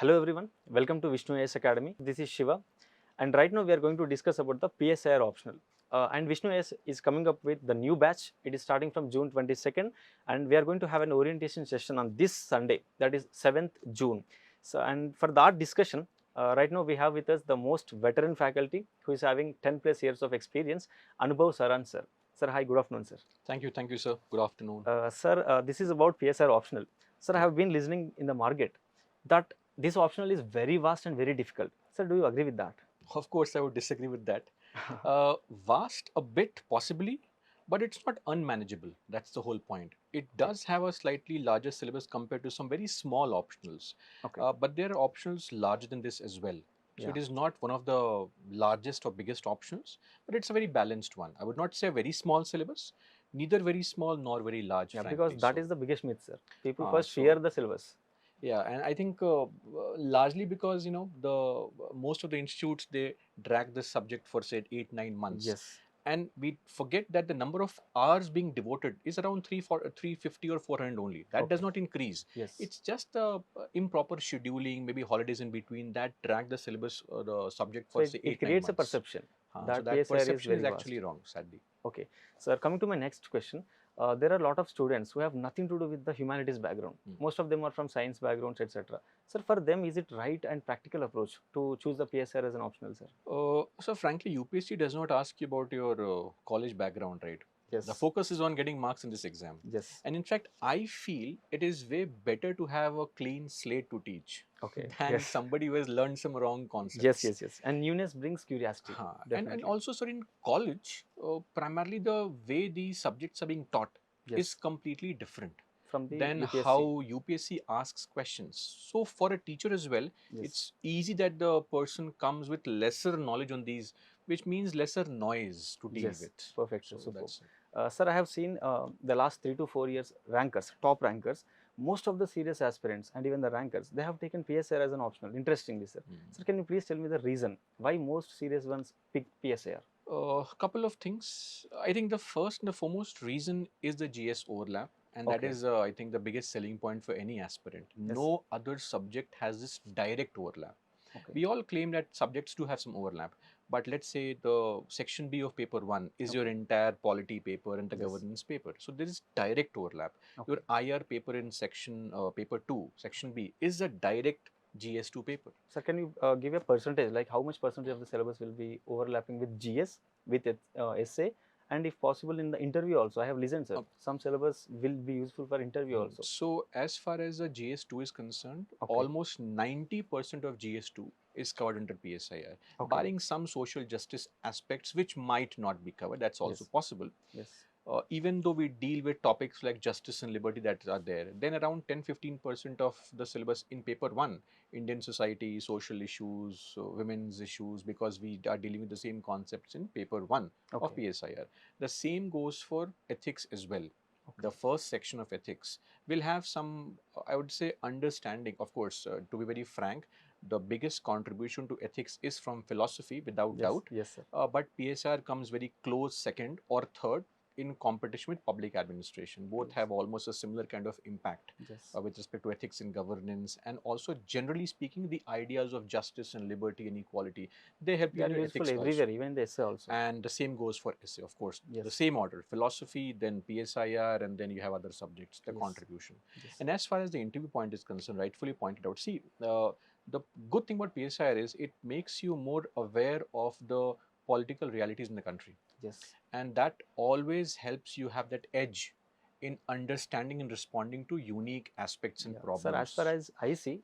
Hello everyone, welcome to Vishnu IAS Academy. This is Shiva, and right now we are going to discuss about the PSIR optional. And Vishnu IAS is coming up with the new batch. It is starting from June 22nd, and we are going to have an orientation session on this Sunday, that is 7th June. So, and for that discussion, right now we have with us the most veteran faculty who is having 10 plus years of experience, Anubhav Sir. Sir, hi, good afternoon, sir. Thank you, sir. Good afternoon. Sir, this is about PSIR optional. Sir, I have been listening in the market that this optional is very vast and very difficult. Sir, do you agree with that? Of course, I would disagree with that. Vast a bit, possibly, but it's not unmanageable. That's the whole point. It does have a slightly larger syllabus compared to some very small optionals. Okay. But there are optionals larger than this as well. So it Yeah. is not one of the largest or biggest options, but it's a very balanced one. I would not say a very small syllabus, neither very small nor very large, Yeah, frankly. because that is the biggest myth, sir. People Uh, first so fear the syllabus. Yeah, and I think largely because the most of the institutes they drag this subject for say 8 9 months, Yes. and we forget that the number of hours being devoted is around 350 or 400 only. That does Okay. not increase. Yes. It's just the improper scheduling, maybe holidays in between that drag the syllabus the subject So for say it eight nine creates a months. perception So that that PSIR is perception very is actually vast. wrong, sadly. Okay. Sir, coming to my next question, there are a lot of students who have nothing to do with the humanities background. Most of them are from science backgrounds, etc. Sir, for them, is it right and practical approach to choose the PSIR as an optional, sir? So frankly, UPSC does not ask you about your college background, right? The Yes. focus is on getting marks in this exam. Yes. And in fact, I feel it is way better to have a clean slate to teach Okay. than Yes. somebody who has learned some wrong Yes. concepts. Yes. Yes. And newness brings curiosity. And Definitely. also, sir, in college, primarily the way these subjects are being taught is Yes. completely different From the than UPSC. how UPSC asks questions. So for a teacher as well, Yes. it's easy that the person comes with lesser knowledge on these, which means lesser noise to deal Yes. with. Perfect, sir. So Superb. that's it. Sir, I have seen the last 3 to 4 years rankers, top rankers. Most of the serious aspirants and even the rankers, they have taken PSIR as an optional. Interestingly, sir. Sir, can you please tell me the reason why most serious ones pick PSIR? A couple of things. I think the first and the foremost reason is the GS overlap, and that Okay. is, I think, the biggest selling point for any aspirant. Yes. No other subject has this direct overlap. Okay. We all claim that subjects do have some overlap, but let's say the section B of paper 1 is your Okay. entire polity paper and the Yes. governance paper. So there is direct overlap. Okay. Your IR paper in section paper 2, section B, is a direct GS2 paper. Sir, can you give a percentage, like how much percentage of the syllabus will be overlapping with GS, with essay, and if possible in the interview also? I have listened, sir. Some syllabus will be useful for interview also. So as far as the GS2 is concerned, Okay. almost 90% of GS2 is covered under PSIR, Okay. barring some social justice aspects which might not be covered. That's also Yes. possible. Yes. Even though we deal with topics like justice and liberty that are there, then around 10-15% of the syllabus in paper 1, Indian society, social issues, women's issues, because we are dealing with the same concepts in paper 1 of Okay. PSIR. The same goes for ethics as well. Okay. The first section of ethics will have some, I would say, understanding. Of course, to be very frank, the biggest contribution to ethics is from philosophy, without Yes. doubt. Yes, sir. But PSR comes very close second or third in competition with public administration. Both Yes. have almost a similar kind of impact Yes. with respect to ethics in governance, and also generally speaking, the ideas of justice and liberty and equality. They help They you are in your useful ethics everywhere, also. even in the essay also. And the same goes for essay, of course. The Yes. same order: philosophy, then PSIR, and then you have other subjects, the Yes. contribution. Yes. And as far as the interview point is concerned, rightfully pointed out, see, the good thing about PSIR is it makes you more aware of the political realities in the country, Yes. and that always helps you have that edge in understanding and responding to unique aspects and Yeah. Sir, as far problems. as I see,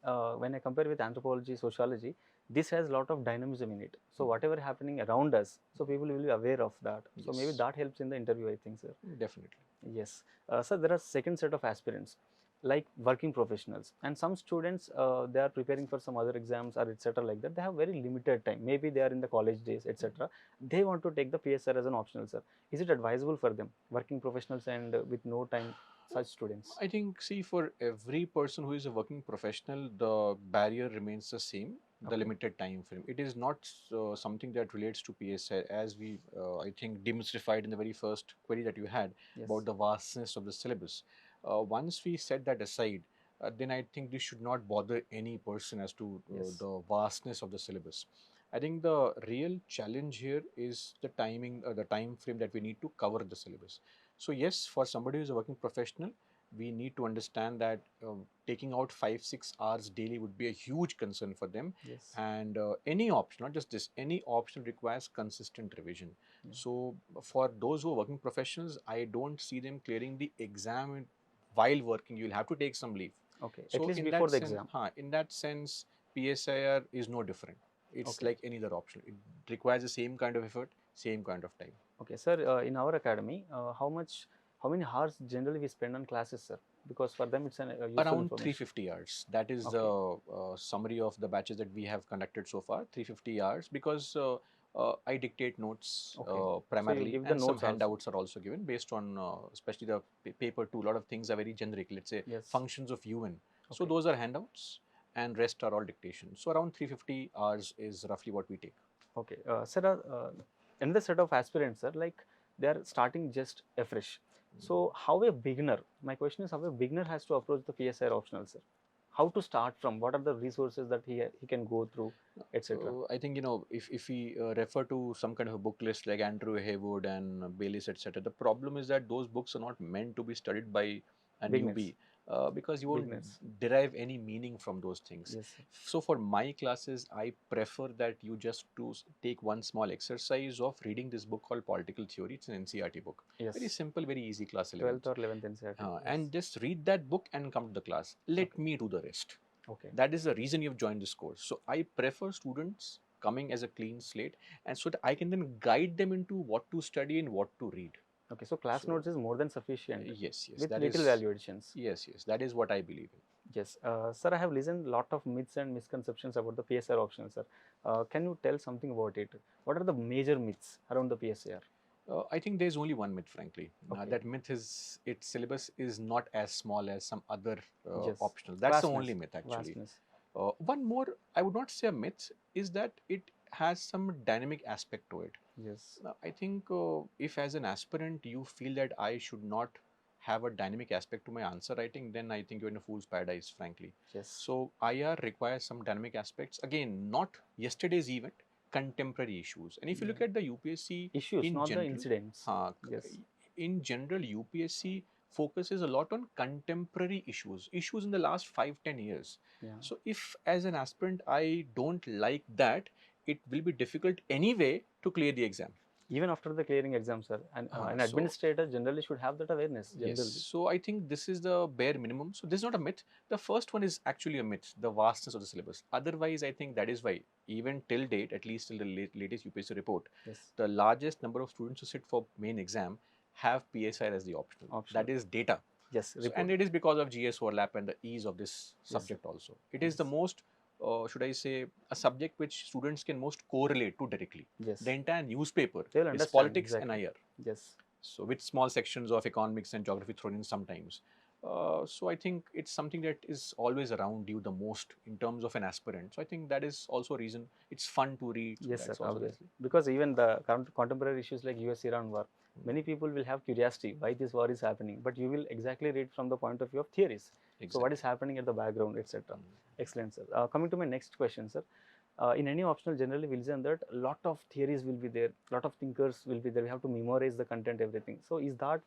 when I compare with anthropology, sociology, this has a lot of dynamism in it. So whatever happening around us, so people will be aware of that. So maybe Yes, that helps in the interview, I think, sir. definitely. Yes. Sir, there are second set of aspirants, like working professionals, and some students they are preparing for some other exams or etc. like that. They have very limited time. Maybe they are in the college days, etc. They want to take the PSR as an optional, sir. Is it advisable for them, working professionals and with no time, such students? I think, see, for every person who is a working professional, the barrier remains the same, the Okay. limited time frame. It is not something that relates to PSI, as we, I think, demystified in the very first query that you had Yes. about the vastness of the syllabus. Once we set that aside, then I think this should not bother any person as to Yes. the vastness of the syllabus. I think the real challenge here is the timing, the time frame that we need to cover the syllabus. So yes, for somebody who is a working professional, we need to understand that taking out 5-6 hours daily would be a huge concern for them. Yes. And any option, not just this, any option requires consistent revision. Yeah. So for those who are working professionals, I don't see them clearing the exam while working. You'll have to take some leave. Okay. At So least in before that the sense, exam. in that sense, PSIR is no different. It's Okay. like any other option. It requires the same kind of effort, same kind of time. Okay, sir. In our academy, how many hours generally we spend on classes, sir? Because for them it's an useful Around information. 350 hours. That is Okay. the summary of the batches that we have conducted so far. 350 hours because I dictate notes Okay. So you primarily, give the and some notes also. handouts are also given based on especially the paper 2. A lot of things are very generic. Let's say Yes. functions of UN. So Okay. those are handouts, and rest are all dictation. So around 350 hours is roughly what we take. Okay. Sir, another set of aspirants, sir, like they are starting just afresh. So how a beginner? My question is how a beginner has to approach the PSIR optional, sir. How to start from? What are the resources that he can go through, etc. I think if we refer to some kind of a book list like Andrew Haywood and Baylis, etc., the problem is that those books are not meant to be studied by a Beginners. newbie because you won't Beginners. derive any meaning from those things. Yes, sir. So for my classes, I prefer that you just take one small exercise of reading this book called Political Theory. It's an NCRT book. Very Yes. simple, very easy class 12th 11th. or 11th NCERT. Yes. And just read that book and come to the class. Let Okay. me do the rest. Okay. That is the reason you've joined this course. So I prefer students coming as a clean slate, and so that I can then guide them into what to study and what to read. Okay. So class So notes is more than sufficient yes, with that little is value additions. yes, that is what I believe in. Yes. Sir, I have listened lot of myths and misconceptions about the PSR option, sir. Can you tell something about it? What are the major myths around the PSR? I think there's only one myth, frankly. Okay. That myth is its syllabus is not as small as some other Yes. optional. That's the Vastness. only myth, actually. Vastness. One more, I would not say a myth, is that it has some dynamic aspect to it. Yes. I think if as an aspirant you feel that I should not have a dynamic aspect to my answer writing, then I think you're in a fool's paradise, frankly. Yes. So IR requires some dynamic aspects. Again, not yesterday's event, contemporary issues. And if you look Yeah. at the UPSC Issues, in not the general, incidents. uh, Yes. in general, UPSC focuses a lot on contemporary issues in the last 5-10 years. Yeah. So if as an aspirant I don't like that, it will be difficult anyway to clear the exam. Even after the clearing exam, sir, and an So administrator generally should have that awareness. yes, Generally. so I think this is the bare minimum. So this is not a myth. The first one is actually a myth, the vastness of the syllabus. Otherwise, I think that is why even till date, at least till the latest UPSC report, Yes. the largest number of students who sit for main exam have PSIR as the optional. Optional. That is data. Yes. So, and it is because of GS overlap and the ease of this Yes, subject also. It Yes. is the most, should I say, a subject which students can most correlate to directly. Yes. The entire newspaper They will is understand politics and exactly. IR. Yes. So with small sections of economics and geography thrown in sometimes. So I think it's something that is always around you the most in terms of an aspirant. So I think that is also a reason it's fun to read. So Yes, sir, that's also there. obviously. Because even the contemporary issues like US-Iran war, many people will have curiosity why this war is happening, but you will exactly read from the point of view of theories. So what is Exactly. happening at the background, etc. Excellent, sir. Coming to my next question, sir. In any optional, generally we'll say that a lot of theories will be there, lot of thinkers will be there. We have to memorize the content, everything. So is that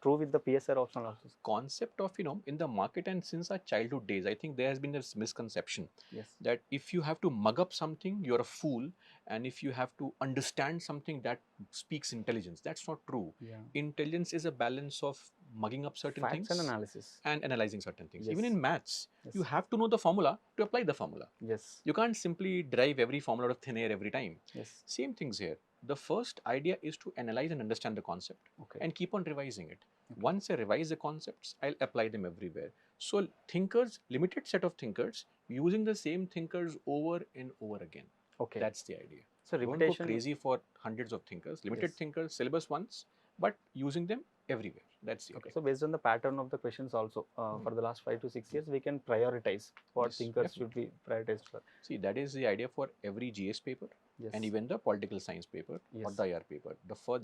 true with the PSR optional also? Concept of in the market and since our childhood days, I think there has been this misconception Yes. that if you have to mug up something, you're a fool, and if you have to understand something, that speaks intelligence. That's not true. Yeah. Intelligence is a balance of mugging up certain Facts things and analysis. and analyzing certain things. Yes. Even in maths, Yes. you have to know the formula to apply the formula. Yes. You can't simply derive every formula out of thin air every time. Yes. Same things here. The first idea is to analyze and understand the concept Okay. and keep on revising it. Okay. Once I revise the concepts, I'll apply them everywhere. So thinkers, limited set of thinkers, using the same thinkers over and over again. Okay. That's the idea. So Don't repetition. go crazy for hundreds of thinkers. Limited Yes. thinkers, syllabus once, but using them everywhere. That's the Okay, idea. so based on the pattern of the questions also, for the last 5 to 6 years, we can prioritize what Yes, thinkers definitely. should be prioritized for. See, that is the idea for every GS paper. Yes. And even the political science paper or Yes. the IR paper.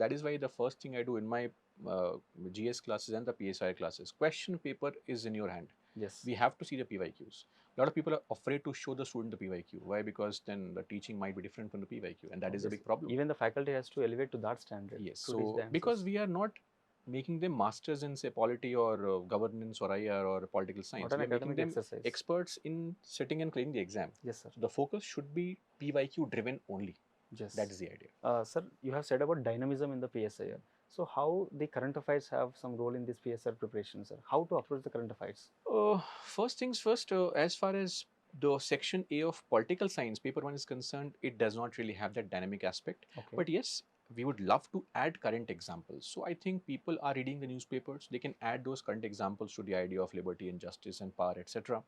That is why the first thing I do in my GS classes and the PSIR classes, question paper is in your hand. Yes. We have to see the PYQs. A lot of people are afraid to show the student the PYQ. Why? Because then the teaching might be different from the PYQ, and that is a big problem. Even the faculty has to elevate to that standard. Yes. To teach So the because answers. we are not making them masters in say polity or governance or IR or political science, Not an we are making academic them exercise. experts in sitting and clearing the exam. Yes, sir. So the focus should be PYQ driven only. Yes. That is the idea. Sir, you have said about dynamism in the PSIR. So how the current affairs have some role in this PSIR preparation, sir? How to approach the current affairs? First things first, as far as the section A of political science, paper 1 is concerned, it does not really have that dynamic aspect. Okay. But yes, we would love to add current examples. So I think people are reading the newspapers, they can add those current examples to the idea of liberty and justice and power, etc.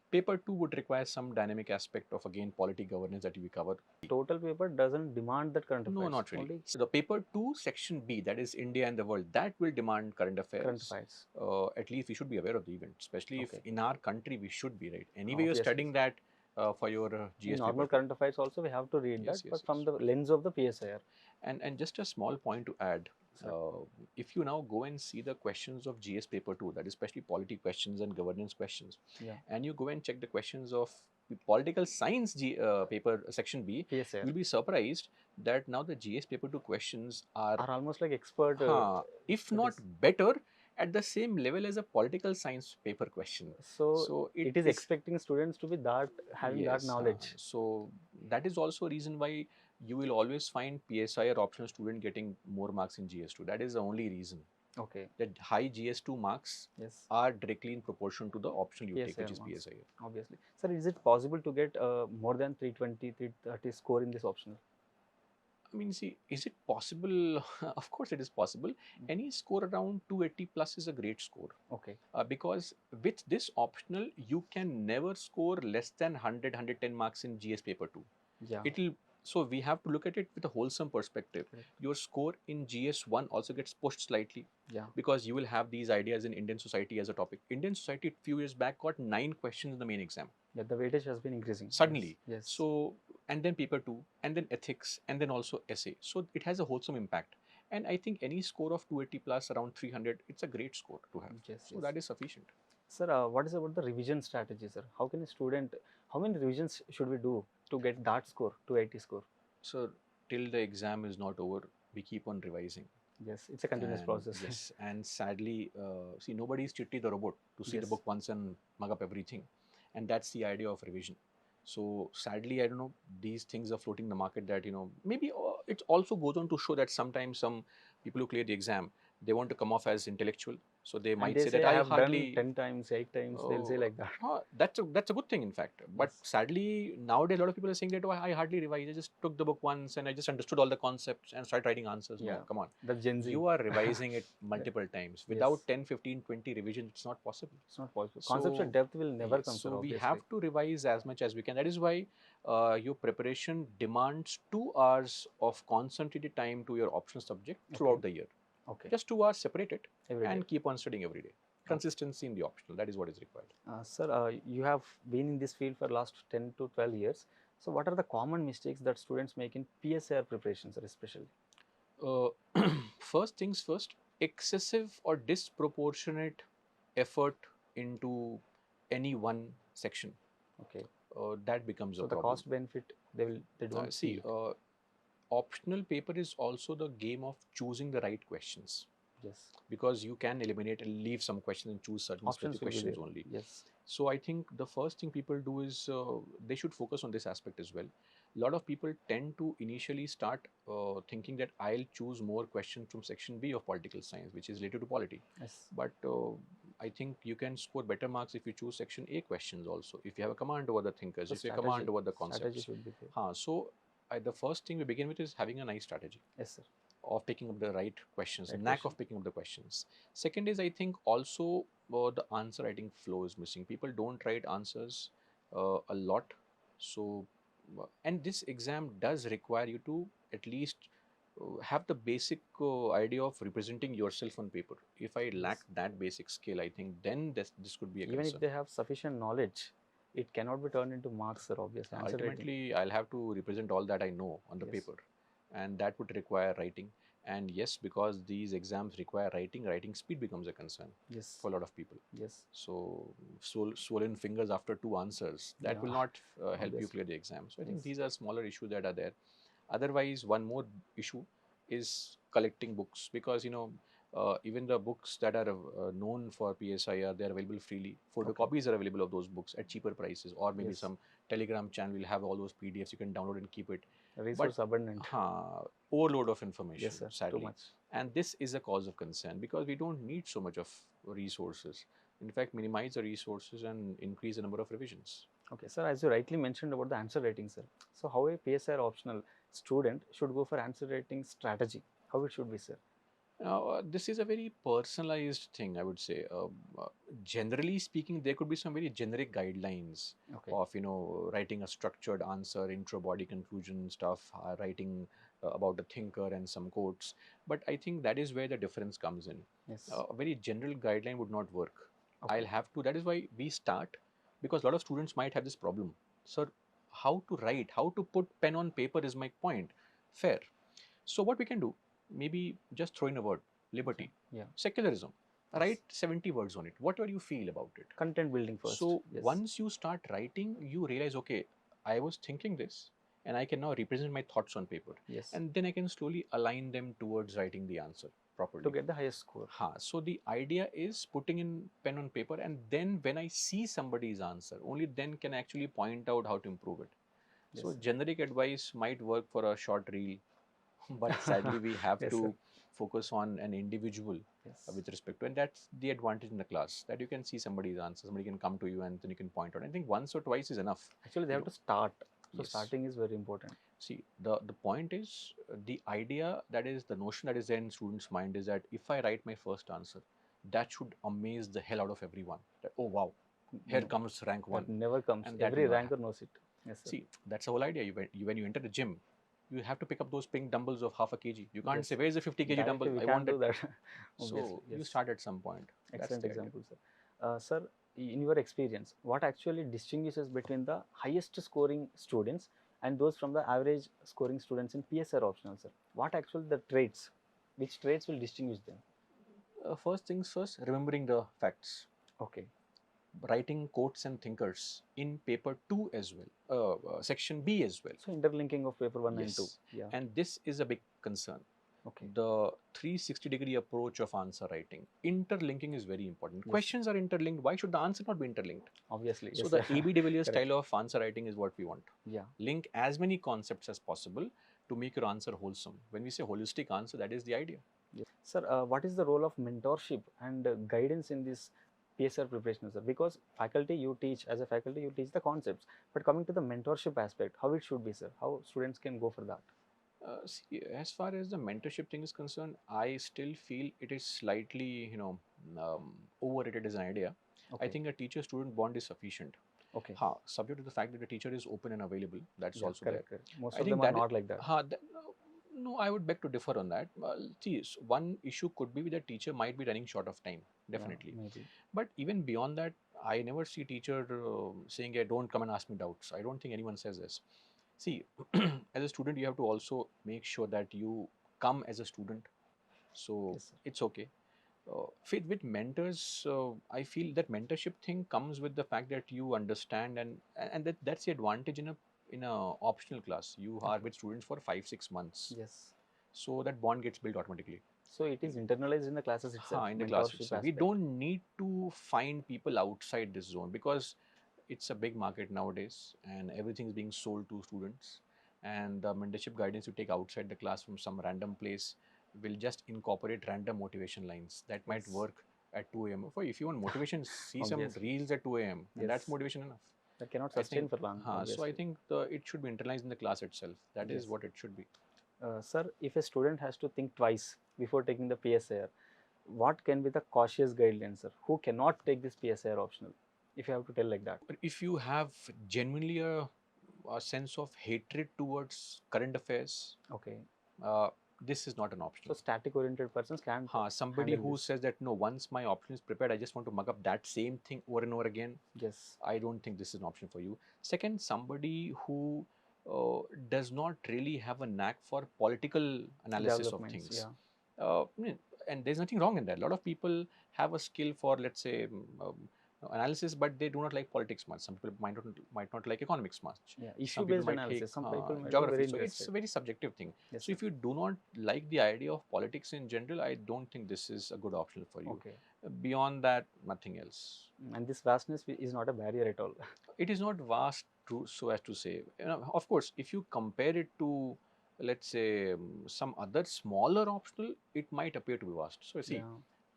Paper 2 would require some dynamic aspect of again polity governance that we cover. Total paper doesn't demand that current affairs. No, not really. Only So the paper 2 section B, that is India and the world, that will demand current affairs. current affairs. At least we should be aware of the event, especially Okay. if in our country we should be, right? Anyway, you're Obviously. studying that for your In GS normal paper. current affairs also we have to read Yes, that, yes, but yes. from the lens of the PSIR. And just a small point to add, Sir. if you now go and see the questions of GS paper 2, that is especially polity questions and governance questions, Yeah. and you go and check the questions of the political science paper section B, PSIR you'll be surprised that now the GS paper 2 questions are almost like expert. if that not is- better, at the same level as a political science paper question. So it is expecting students to be that having that knowledge. So that is also a reason why you will always find PSIR optional student getting more marks in GS2. That is the only reason. Okay. That high GS2 marks Yes. are directly in proportion to the optional you take, PSIR which is marks. PSIR. Obviously. Sir, is it possible to get more than 320, 330 score in this optional? I mean, see, is it possible? Of course, it is possible. Any score around 280 plus is a great score. Okay. Because with this optional, you can never score less than 100, 110 marks in GS paper 2. Yeah. So we have to look at it with a wholesome perspective. Correct. Your score in GS1 also gets pushed slightly. Yeah. Because you will have these ideas in Indian society as a topic. Indian society a few years back got 9 questions in the main exam. Yeah, the weightage has been increasing. Suddenly. Yes. So, and then paper 2, and then ethics, and then also essay. So it has a wholesome impact. And I think any score of 280 plus around 300, it's a great score to have. Yes, So yes. that is sufficient. Sir, what is about the revision strategy, sir? How can a student, how many revisions should we do to get that score, 280 score? So till the exam is not over, we keep on revising. Yes, it's a continuous process. Yes, and sadly, see, nobody is Chitti the robot to see the Yes. book once and mug up everything. And that's the idea of revision. So sadly, I don't know, these things are floating in the market that, maybe it also goes on to show that sometimes some people who clear the exam, they want to come off as intellectual. So they might And they say say, that I I have hardly... done 10 times, 8 times, they'll say like that. That's a good thing, in fact. But Yes. sadly, nowadays, a lot of people are saying that, oh, I hardly revised. I just took the book once and I just understood all the concepts and started writing answers. Yeah. No, come on. The Gen Z. You are revising it multiple times. Without Yes. 10, 15, 20 revisions, it's not possible. It's not possible. Conceptual So, depth will never yes, come, sir, so we obviously. have to revise as much as we can. That is why your preparation demands 2 hours of concentrated time to your optional subject throughout the year. Okay. Just 2 hours, separate it Every day. and keep on studying every day. Consistency in the optional, that is what is required. Sir, you have been in this field for last 10 to 12 years. So what are the common mistakes that students make in PSIR preparations, sir, especially? First things first, excessive or disproportionate effort into any one section. Okay. That becomes So a the problem. cost benefit, they don't See, feel it. optional paper is also the game of choosing the right questions. Yes. Because you can eliminate and leave some questions and choose certain Options specific will be questions there. only. Yes. So I think the first thing people do is they should focus on this aspect as well. A lot of people tend to initially start thinking that I'll choose more questions from section B of political science, which is related to polity. Yes. But I think you can score better marks if you choose section A questions also. If you have a command over the thinkers, if you have a command over the Strategy concepts. should be there. So the first thing we begin with is having a nice strategy Yes, sir. of picking up the right questions, Right knack question. of picking up the questions. Second is, I think also the answer writing flow is missing. People don't write answers a lot. So, and this exam does require you to at least have the basic idea of representing yourself on paper. If I lack that basic skill, I think then this could be a Even concern. if they have sufficient knowledge, it cannot be turned into marks, sir, obviously. Answer writing. Ultimately, I'll have to represent all that I know on the Yes. paper, and that would require writing. And yes, because these exams require writing speed becomes a concern Yes. for a lot of people. Yes. So swollen fingers after 2 answers, that Yeah. will not help you Obviously. clear the exam. So I think Yes. these are smaller issues that are there. Otherwise, one more issue is collecting books, because even the books that are known for PSIR, they are available freely. Photocopies are available of those books at cheaper prices, or maybe Yes. some Telegram channel will have all those PDFs you can download and keep it. But Resource abundant. overload of information, Yes, sir. Too sadly. much. And this is a cause of concern, because we don't need so much of resources. In fact, minimize the resources and increase the number of revisions. Okay, sir. As you rightly mentioned about the answer writing, sir. So, how a PSIR optional student should go for answer writing strategy? How it should be, sir? This is a very personalized thing, I would say. Uh, Generally speaking, there could be some very generic guidelines Okay. of writing a structured answer, intro, body, conclusion stuff, writing about a thinker and some quotes. But I think that is where the difference comes in. Yes. A very general guideline would not work. Okay. I'll have to. That is why we start, because a lot of students might have this problem. Sir, how to write, how to put pen on paper is my point. Fair. So what we can do, maybe just throw in a word, liberty, Yeah. secularism. Yes. Write 70 words on it, whatever you feel about it. Content building first. So Yes. once you start writing, you realize, okay, I was thinking this, and I can now represent my thoughts on paper. Yes. And then I can slowly align them towards writing the answer properly. To get the highest score. So the idea is putting in pen on paper, and then when I see somebody's answer, only then can I actually point out how to improve it. Yes, So sir. generic advice might work for a short reel, but sadly we have Yes, to sir. focus on an individual Yes. with respect to, and that's the advantage in the class, that you can see somebody's answer, somebody can come to you and then you can point out. I think once or twice is enough. Actually, they You have to start. So Yes. starting is very important. See, the point is, the idea, that is the notion that is there in students' mind, is that if I write my first answer, that should amaze the hell out of everyone. That, oh wow, here No, comes rank one. that never comes. And that Every will not ranker happen. knows it. Yes, sir. See, that's the whole idea. When you enter the gym, you have to pick up those pink dumbbells of half a kg. You can't Yes. say, where's the 50 kg Directly dumbbell? we I can't want do it. that. So Obviously. you Yes. start at some point. That's Excellent the idea. example, sir. Sir, in your experience, what actually distinguishes between the highest scoring students and those from the average scoring students in PSR optional, sir? What actually the traits? Which traits will distinguish them? First things first, remembering the facts. Okay. Writing quotes and thinkers in paper 2 as well, section B as well. So interlinking of paper 1 and 2. Yes. Yeah. And this is a big concern. Okay. The 360-degree approach of answer writing. Interlinking is very important. Yes. Questions are interlinked. Why should the answer not be interlinked? Obviously. So Yes, the sir. A.B. de Villiers Correct. style of answer writing is what we want. Yeah. Link as many concepts as possible to make your answer wholesome. When we say holistic answer, that is the idea. Yes. Sir, what is the role of mentorship and guidance in this PSR preparation, sir? Because faculty you teach, as a faculty you teach the concepts, but coming to the mentorship aspect, how it should be, sir? How students can go for that? See, as far as the mentorship thing is concerned, I still feel it is slightly, overrated as an idea. Okay. I think a teacher-student bond is sufficient. Okay. Subject to the fact that the teacher is open and available, that's Yeah, also correct, there. correct. Most I of think them are that not like that. No, I would beg to differ on that. See, one issue could be that teacher might be running short of time, definitely. Yeah, maybe. But even beyond that, I never see teacher saying, hey, don't come and ask me doubts. I don't think anyone says this. See, as a student, you have to also make sure that you come as a student. So Yes, sir. it's okay. With mentors, I feel that mentorship thing comes with the fact that you understand, and that's the advantage in a optional class. You are Okay. with students for 5-6 months, Yes. so that bond gets built automatically. So it is internalized in the classes itself. In the class mentorship itself. We aspect. don't need to find people outside this zone, because it's a big market nowadays and everything is being sold to students. And the mentorship guidance you take outside the class from some random place will just incorporate random motivation lines that might Yes. work at 2 a.m. if you want motivation, see some Obviously. reels at 2 a.m. and that's Yes. motivation enough. That cannot I sustain think, for long. so I Obviously. think it should be internalized in the class itself. That is Yes. what it should be. Sir, if a student has to think twice before taking the PSIR, what can be the cautious guidelines, sir? Who cannot take this PSIR optional? If you have to tell like that. But if you have genuinely a sense of hatred towards current affairs, Okay. this is not an option. So static oriented persons can't. Somebody handle who this. says that no, once my option is prepared, I just want to mug up that same thing over and over again. Yes. I don't think this is an option for you. Second, somebody who does not really have a knack for political analysis of Developments, things. yeah. And there's nothing wrong in that. A lot of people have a skill for, let's say, analysis, but they do not like politics much. Some people might not like economics much. Yeah, Some people issue-based might take analysis. Some people might be geography. very So it's interested. a very subjective thing. Yes, So if you do not like the idea of politics in general, I don't think this is a good option for you. okay. Beyond that, nothing else. And this vastness is not a barrier at all. It is not vast so as to say. Of course, if you compare it to, let's say, some other smaller optional, it might appear to be vast. So see, Yeah,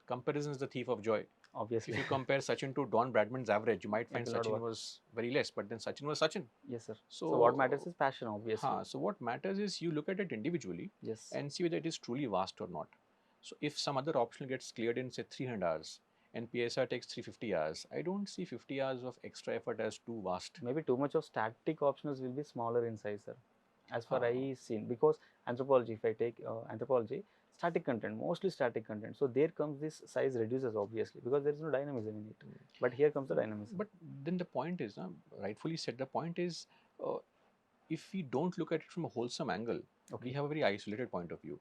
comparison is the thief of joy. obviously. If you compare Sachin to Don Bradman's average, you might It find will not Sachin work. was very less, but then Sachin was Sachin. Yes, sir. So, So what matters is passion, obviously. so what matters is you look at it individually Yes. and see whether it is truly vast or not. So if some other optional gets cleared in say 300 hours and PSR takes 350 hours, I don't see 50 hours of extra effort as too vast. Maybe too much of static optionals will be smaller in size, sir. As far Ah. I seen, because anthropology, if I take anthropology, static content, mostly static content. So there comes this size reduces obviously because there is no dynamism in it. But here comes the dynamism. But then the point is, rightfully said, the point is, uh, if we don't look at it from a wholesome angle, we have a very isolated point of view.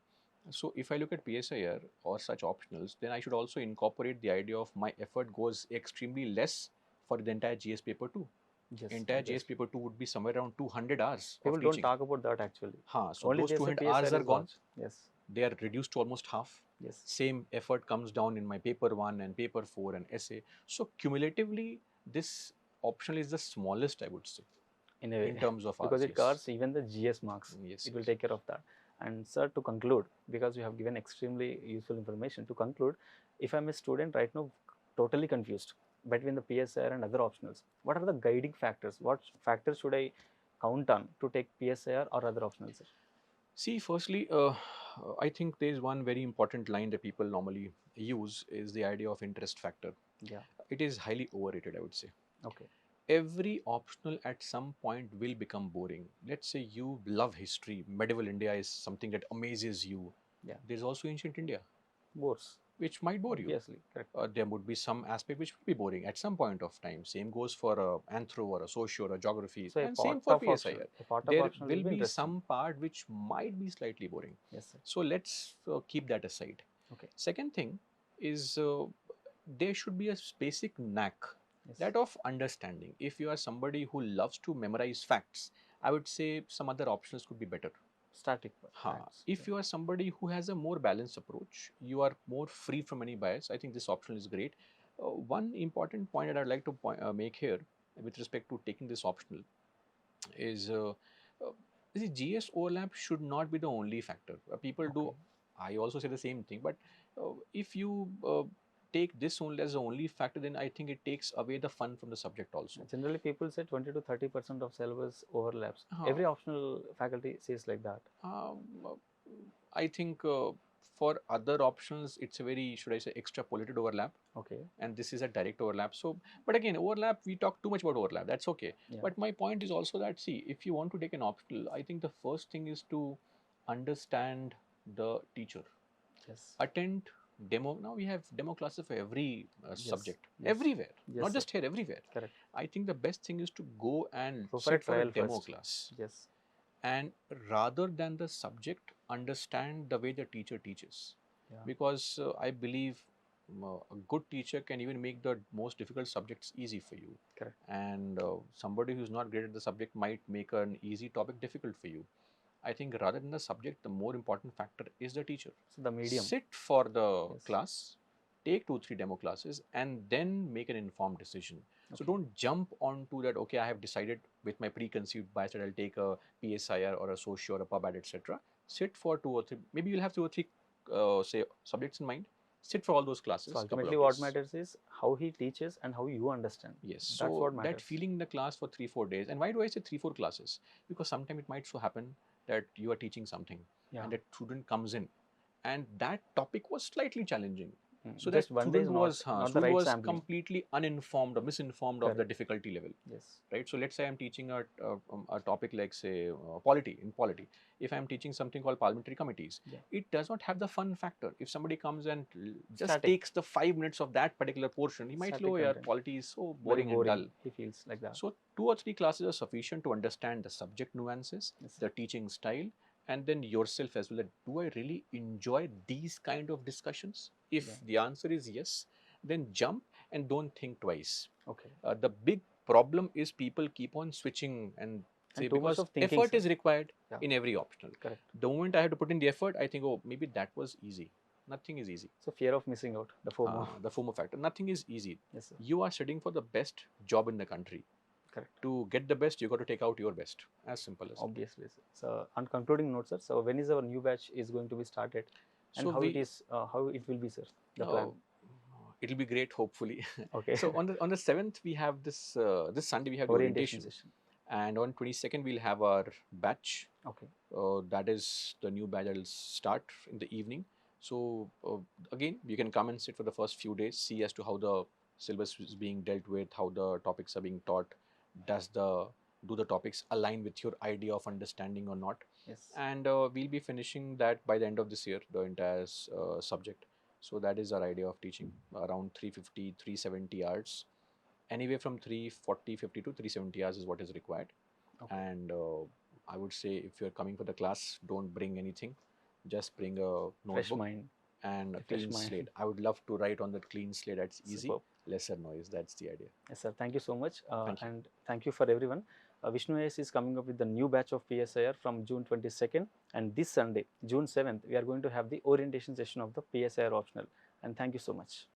So if I look at PSIR or such optionals, then I should also incorporate the idea of my effort goes extremely less for the entire GS paper 2. Yes, Entire GS obviously. paper 2 would be somewhere around 200 hours People of don't teaching. talk about that actually. So Only those they say 200 PSIR hours are is gone. large. Yes. They are reduced to almost half. Yes. Same effort comes down in my paper 1 and paper 4 and essay. So cumulatively, this optional is the smallest, I would say, In a way. in terms of Because hours. it covers even the GS marks. Yes, It will yes. take care of that. And sir, to conclude, because you have given extremely useful information, to conclude, if I'm a student right now totally confused between the PSIR and other optionals, what are the guiding factors? What factors should I count on to take PSIR or other optionals, sir? See, firstly, I think there's one very important line that people normally use is the idea of interest factor. Yeah. It is highly overrated, I would say. Okay. Every optional at some point will become boring. Let's say you love history, medieval India is something that amazes you. Yeah. There's also ancient India, Bores. which might bore you. Obviously. Correct. There would be some aspect which would be boring at some point of time. Same goes for a anthro or a socio or a geography, So a and part same for of optional. PSIR. A part of There optional will be interesting. some part which might be slightly boring. Yes, sir. So let's keep that aside. Okay. Second thing is there should be a basic knack, Yes. that of understanding. If you are somebody who loves to memorize facts, I would say some other options could be better. Static. If Yeah. you are somebody who has a more balanced approach, you are more free from any bias, I think this option is great. One important point that I'd like to make here with respect to taking this optional is the GS overlap should not be the only factor. People do, Okay. I also say the same thing, but if you take this only as the only factor, then I think it takes away the fun from the subject also. Generally, people say 20 to 30% of syllabus overlaps. Uh-huh. Every optional faculty says like that. I think for other options, it's a very, should I say, extrapolated overlap. Okay. And this is a direct overlap. So, but again, overlap, we talk too much about overlap. That's okay. Yeah. But my point is also that, see, if you want to take an optional, I think the first thing is to understand the teacher. Yes. Attend demo. Now we have demo classes for every Yes. subject, Yes. everywhere, Yes, not sir. just here, everywhere. Correct. I think the best thing is to go and Go for a sit for a trial demo first. class. Yes. And rather than the subject, understand the way the teacher teaches. Yeah. Because I believe a good teacher can even make the most difficult subjects easy for you. Correct. And somebody who's not great at the subject might make an easy topic difficult for you. I think rather than the subject, the more important factor is the teacher. So the medium. Sit for the Yes. class, take 2-3 demo classes, and then make an informed decision. So Okay. don't jump onto that, okay, I have decided with my preconceived bias that I'll take a PSIR or a socio or a PubAd, etc. Sit for 2 or 3, maybe you'll have 2 or 3 say subjects in mind. Sit for all those classes. So couple ultimately, of what days. matters is how he teaches and how you understand. Yes, That's so what matters. that feeling in the class for 3-4 days. And why do I say 3-4 classes? Because sometimes it might so happen that you are teaching something Yeah. and that student comes in and that topic was slightly challenging. So Just that one day is not, not the student right was sampling. completely uninformed or misinformed of the Correct. difficulty level, Yes. right? So let's say I'm teaching a topic like say polity. In polity, if I'm teaching something called parliamentary committees, Yeah. it does not have the fun factor. If somebody comes and just Static. takes the 5 minutes of that particular portion, he might Static know, yeah, content. polity is so Very boring and dull. He feels like that. So 2 or 3 classes are sufficient to understand the subject nuances, Yes, sir. the teaching style, and then yourself as well. That do I really enjoy these kind of discussions? If Yeah. the answer is yes, then jump and don't think twice. Okay. The big problem is people keep on switching and say, And too much because of thinking, effort sir. is required Yeah. in every optional. Correct. The moment I have to put in the effort, I think, oh, maybe that was easy. Nothing is easy. So fear of missing out, the FOMO. The FOMO factor. Nothing is easy. Yes, sir. You are studying for the best job in the country. Correct. To get the best, you got to take out your best. As simple as that. Obviously, sir. So on concluding note, sir. So when is our new batch is going to be started, and So how it is, how it will be, sir? The plan. It'll be great, hopefully. Okay. So on the 7th, we have this this Sunday we have the Orientation orientation, session. and on 22nd we'll have our batch. Okay. That is the new batch that will start in the evening. So again, you can come and sit for the first few days, see as to how the syllabus is being dealt with, how the topics are being taught. Do the topics align with your idea of understanding or not? Yes. And we'll be finishing that by the end of this year, the entire subject. So that is our idea of teaching, around 350, 370 hours. Anywhere from 340, 50 to 370 hours is what is required. Okay. And I would say if you're coming for the class, don't bring anything. Just bring a Fresh notebook mind. and a Fresh clean mind. slate. I would love to write on that clean slate. That's easy. Superb. Lesser noise. That's the idea. Yes, sir. Thank you so much. Thank you. And thank you for everyone. Vishnu IAS is coming up with the new batch of PSIR from June 22nd. And this Sunday, June 7th, we are going to have the orientation session of the PSIR optional. And thank you so much.